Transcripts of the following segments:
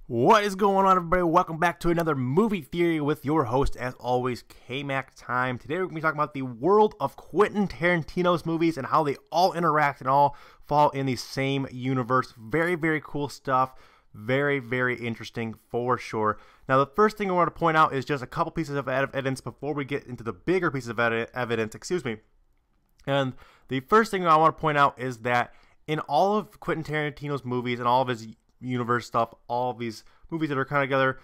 What is going on, everybody? Welcome back to another movie theory with your host, as always, K-Mac Time. Today we're going to be talking about the world of Quentin Tarantino's movies and how they all interact and all fall in the same universe. Very, very cool stuff. Very, very interesting for sure. Now, the first thing I want to point out is just a couple pieces of evidence before we get into the bigger pieces of evidence. And the first thing I want to point out is that in all of Quentin Tarantino's movies and all of his universe stuff, all of these movies that are kind of together,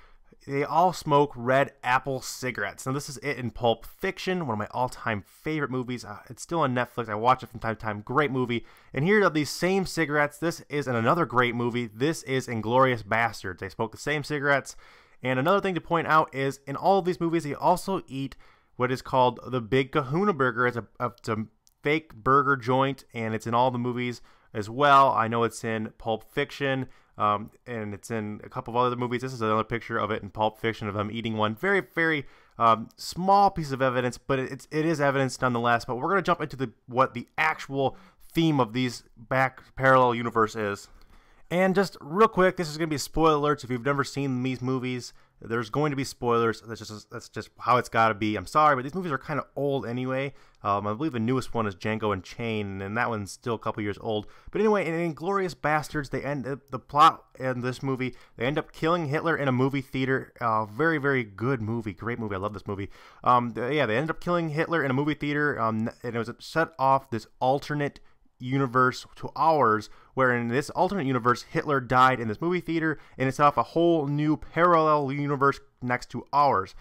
they all smoke red apple cigarettes. Now, this is it in Pulp Fiction, one of my all-time favorite movies. It's still on Netflix. I watch it from time to time. Great movie. And here are these same cigarettes. This is in another great movie. This is Inglourious Basterds. They smoke the same cigarettes. And another thing to point out is in all of these movies, they also eat what is called the Big Kahuna Burger. It's a fake burger joint, and it's in all the movies as well. I know it's in Pulp Fiction. And it's in a couple of other movies. This is another picture of it in Pulp Fiction of them eating one. Very, very small piece of evidence, but it is evidence nonetheless. But we're going to jump into what the actual theme of these back parallel universe is. And just real quick, this is going to be spoiler alerts. If you've never seen these movies, there's going to be spoilers. That's just how it's got to be. I'm sorry, but these movies are kind of old anyway. I believe the newest one is Django Unchained, and that one's still a couple years old. But anyway, in Inglourious Basterds, the plot in this movie, they end up killing Hitler in a movie theater. Very, very good movie. Great movie. I love this movie. They end up killing Hitler in a movie theater, and it was set off this alternate universe to ours, where in this alternate universe Hitler died in this movie theater, and it's off a whole new parallel universe next to ours.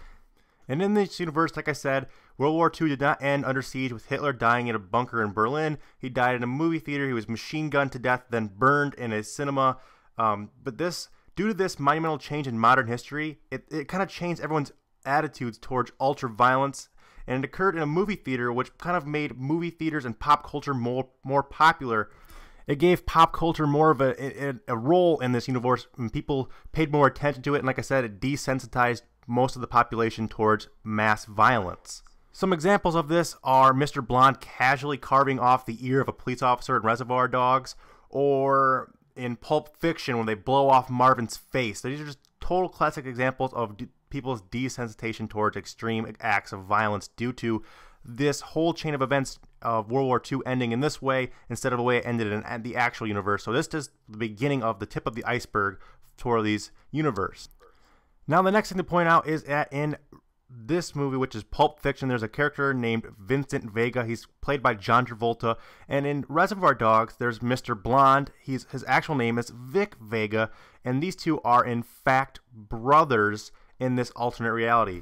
And in this universe, like I said, World War II did not end under siege with Hitler dying in a bunker in Berlin. He died in a movie theater. He was machine gunned to death, then burned in a cinema. But due to this monumental change in modern history, it kind of changed everyone's attitudes towards ultra violence. And it occurred in a movie theater, which kind of made movie theaters and pop culture more popular. It gave pop culture more of a role in this universe, and people paid more attention to it. And like I said, it desensitized most of the population towards mass violence. Some examples of this are Mr. Blonde casually carving off the ear of a police officer in Reservoir Dogs, or in Pulp Fiction when they blow off Marvin's face. These are just total classic examples of people's desensitization towards extreme acts of violence due to this whole chain of events of World War II ending in this way instead of the way it ended in the actual universe. So this is the beginning of the tip of the iceberg toward these universe. Now, the next thing to point out is that in this movie, which is Pulp Fiction, there's a character named Vincent Vega. He's played by John Travolta. And in Reservoir Dogs, there's Mr. Blonde. His actual name is Vic Vega. And these two are, in fact, brothers in this alternate reality.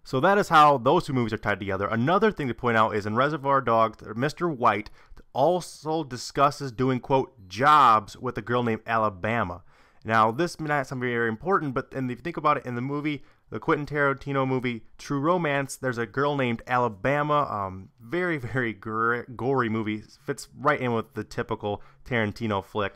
So that is how those two movies are tied together. Another thing to point out is in Reservoir Dogs, Mr. White also discusses doing, quote, jobs with a girl named Alabama. Now, this may not sound very important, but if you think about it, in the movie, the Quentin Tarantino movie True Romance, there's a girl named Alabama. Very, very gory movie. Fits right in with the typical Tarantino flick.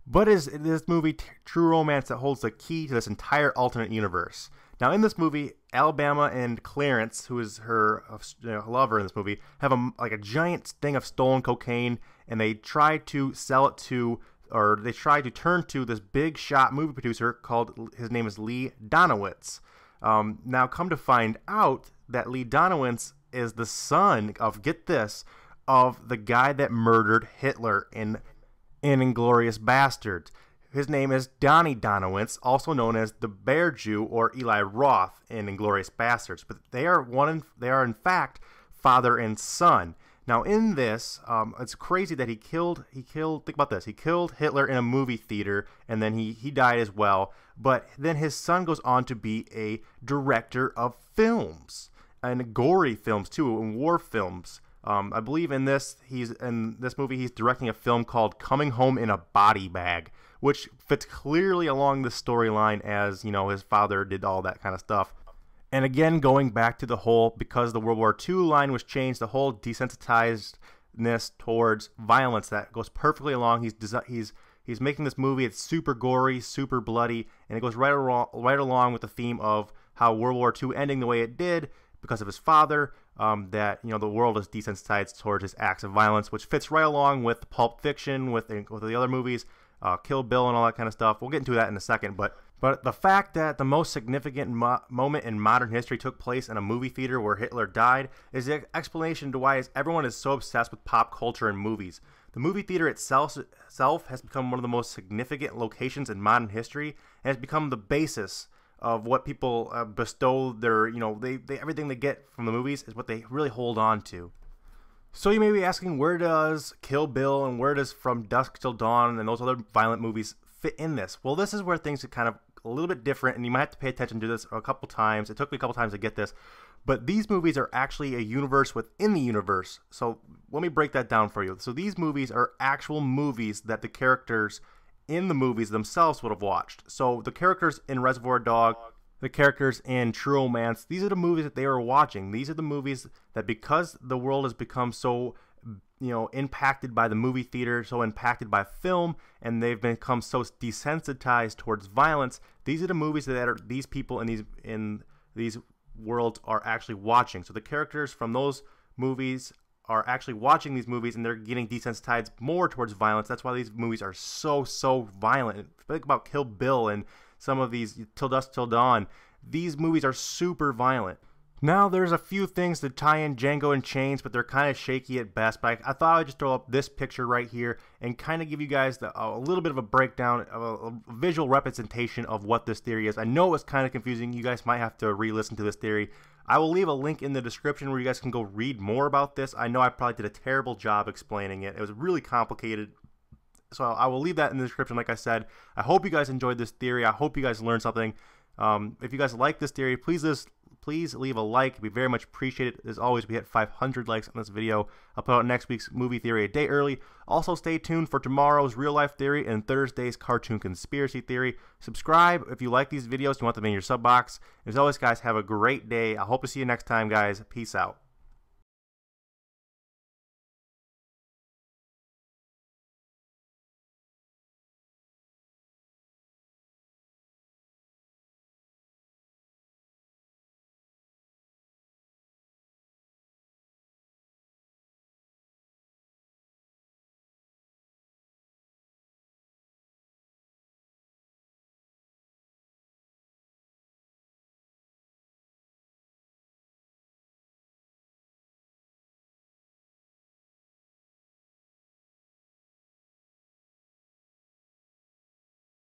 But is this movie True Romance that holds the key to this entire alternate universe. Now, in this movie, Alabama and Clarence, who is her lover in this movie, have a giant thing of stolen cocaine, and they try to sell it to, or they try to turn to this big shot movie producer his name is Lee Donowitz. Now, come to find out that Lee Donowitz is the son of, get this, of the guy that murdered Hitler in Inglourious Basterds. His name is Donnie Donowitz, also known as the Bear Jew or Eli Roth in Inglourious Basterds. But they are in fact father and son. Now, in this, it's crazy that he killed, think about this, he killed Hitler in a movie theater, and then he died as well, but then his son goes on to be a director of films, and gory films too, and war films. I believe in this movie, he's directing a film called Coming Home in a Body Bag, which fits clearly along the storyline as, his father did all that kind of stuff. And again, going back to the whole, because the World War II line was changed, the whole desensitizedness towards violence that goes perfectly along. He's making this movie. It's super gory, super bloody, and it goes right along with the theme of how World War II ending the way it did because of his father. That the world is desensitized towards his acts of violence, which fits right along with Pulp Fiction, with the other movies, Kill Bill, and all that kind of stuff. We'll get into that in a second, but But the fact that the most significant moment in modern history took place in a movie theater where Hitler died is the explanation to why everyone is so obsessed with pop culture and movies. The movie theater itself has become one of the most significant locations in modern history and has become the basis of what people bestow their, everything they get from the movies is what they really hold on to. So you may be asking, where does Kill Bill and where does From Dusk Till Dawn and those other violent movies fit in this? Well, this is where things are kind of a little bit different, and you might have to pay attention to this a couple times. It took me a couple times to get this, but these movies are actually a universe within the universe. So let me break that down for you. So these movies are actual movies that the characters in the movies themselves would have watched. So the characters in Reservoir Dogs, the characters in True Romance, these are the movies that they were watching. These are the movies that, because the world has become so impacted by the movie theater, so impacted by film, and they've become so desensitized towards violence, these are the movies that these people in these worlds are actually watching. So the characters from those movies are actually watching these movies, and they're getting desensitized more towards violence. That's why these movies are so violent. Think about Kill Bill and some of these, Till Dusk Till Dawn. These movies are super violent. Now, there's a few things to tie in Django and Chains, but they're kind of shaky at best. But I thought I'd just throw up this picture right here and kind of give you guys a little bit of a breakdown, of a visual representation of what this theory is. I know it's kind of confusing. You guys might have to re-listen to this theory. I will leave a link in the description where you guys can go read more about this. I know I probably did a terrible job explaining it. It was really complicated. So I will leave that in the description, like I said. I hope you guys enjoyed this theory. I hope you guys learned something. If you guys like this theory, please leave a like. It'd be very much appreciated. As always, we hit 500 likes on this video. I'll put out next week's movie theory a day early. Also, stay tuned for tomorrow's real life theory and Thursday's cartoon conspiracy theory. Subscribe if you like these videos. You want them in your sub box. As always, guys, have a great day. I hope to see you next time, guys. Peace out.